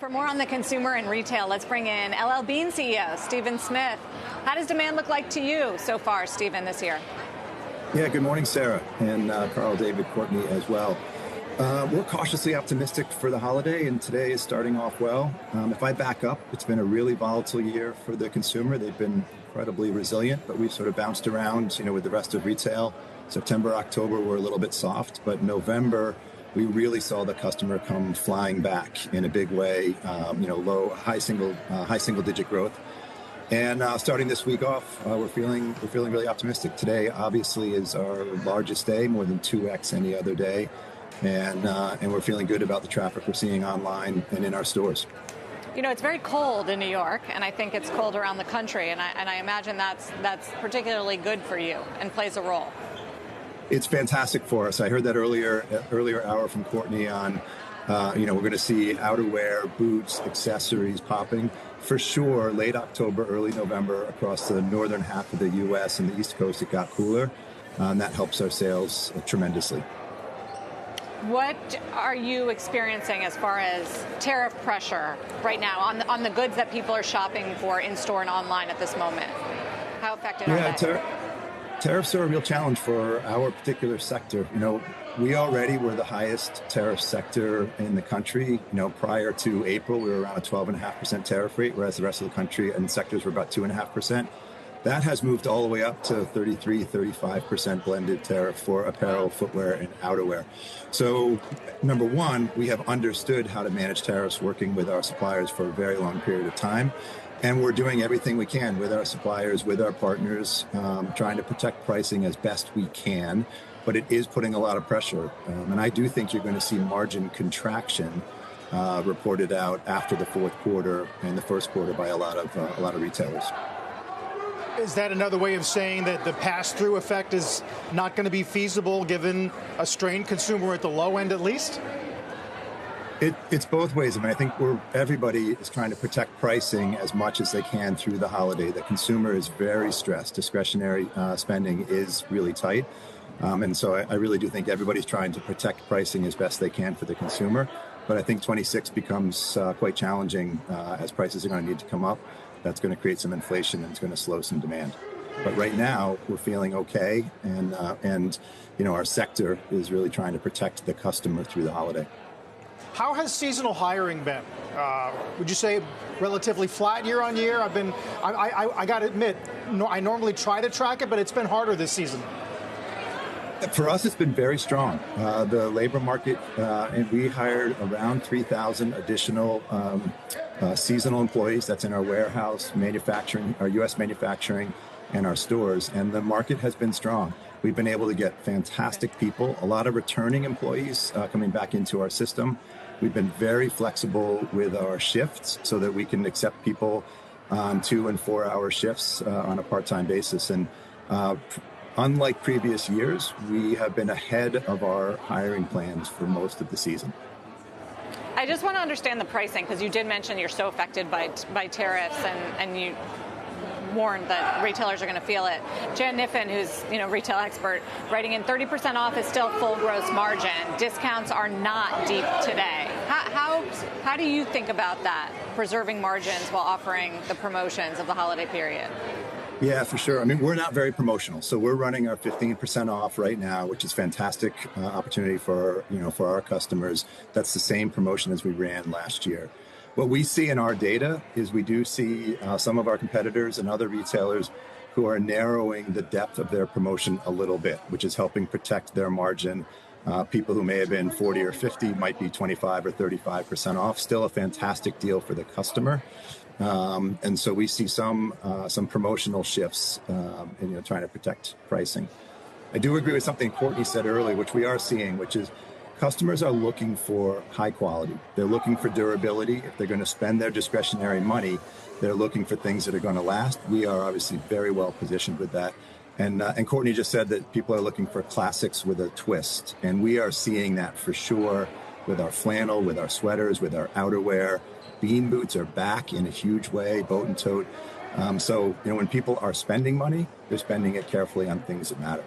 For more on the consumer and retail, let's bring in LL Bean CEO Stephen Smith. How does demand look like to you so far, Stephen, this year? Yeah, good morning, Sarah, and Carl, David, Courtney as well. We're cautiously optimistic for the holiday, and today is starting off well. If I back up, it's been a really volatile year for the consumer. They've been incredibly resilient, but we've sort of bounced around, with the rest of retail. September, October were a little bit soft, but November, we really saw the customer come flying back in a big way. High single digit growth. And starting this week off, we're feeling really optimistic. Today, obviously, is our largest day, more than 2x any other day, and we're feeling good about the traffic we're seeing online and in our stores. It's very cold in New York, and I think it's cold around the country, and I imagine that's particularly good for you and plays a role. It's fantastic for us. I heard that earlier hour from Courtney on, we're going to see outerwear, boots, accessories popping. For sure, late October, early November, across the northern half of the U.S. and the East Coast, it got cooler. And that helps our sales tremendously. What are you experiencing as far as tariff pressure right now on the goods that people are shopping for in-store and online at this moment? How affected are they? Tariffs are a real challenge for our particular sector. We already were the highest tariff sector in the country. Prior to April, we were around a 12.5% tariff rate, whereas the rest of the country and sectors were about 2.5%. That has moved all the way up to 33, 35% blended tariff for apparel, footwear, and outerwear. So, number one, we have understood how to manage tariffs working with our suppliers for a very long period of time. And we're doing everything we can with our suppliers, with our partners, trying to protect pricing as best we can. But it is putting a lot of pressure. And I do think you're going to see margin contraction reported out after the fourth quarter and the first quarter by a lot of retailers. Is that another way of saying that the pass-through effect is not going to be feasible given a strained consumer at the low end at least? It's both ways. I think everybody is trying to protect pricing as much as they can through the holiday. The consumer is very stressed. Discretionary spending is really tight. And so I really do think everybody's trying to protect pricing as best they can for the consumer. But I think 26 becomes quite challenging as prices are going to need to come up. That's going to create some inflation and it's going to slow some demand. But right now, we're feeling okay. And our sector is really trying to protect the customer through the holiday. How has seasonal hiring been? Would you say relatively flat year on year? I got to admit, I normally try to track it, but it's been harder this season. For us, it's been very strong. The labor market, and we hired around 3,000 additional seasonal employees. That's in our warehouse, manufacturing, our U.S. manufacturing, and our stores. And the market has been strong. We've been able to get fantastic people, a lot of returning employees coming back into our system. We've been very flexible with our shifts so that we can accept people on 2 and 4 hour shifts on a part-time basis. And unlike previous years, we have been ahead of our hiring plans for most of the season. I just want to understand the pricing, because you did mention you're so affected by tariffs, and you warned that retailers are going to feel it. Jan Niffen, who's retail expert, writing in 30% off is still full gross margin. Discounts are not deep today. How do you think about that, preserving margins while offering the promotions of the holiday period? Yeah, for sure. We're not very promotional, so we're running our 15% off right now, which is fantastic opportunity for our customers. That's the same promotion as we ran last year. What we see in our data is we do see some of our competitors and other retailers who are narrowing the depth of their promotion a little bit, which is helping protect their margin. People who may have been 40 or 50 might be 25 or 35% off. Still a fantastic deal for the customer. And so we see some promotional shifts in trying to protect pricing. I do agree with something Courtney said earlier, which we are seeing, which is customers are looking for high quality. They're looking for durability. If they're going to spend their discretionary money, they're looking for things that are going to last. We are obviously very well positioned with that. And Courtney just said that people are looking for classics with a twist. And we are seeing that for sure with our flannel, with our sweaters, with our outerwear. Bean boots are back in a huge way, boat and tote. So when people are spending money, they're spending it carefully on things that matter.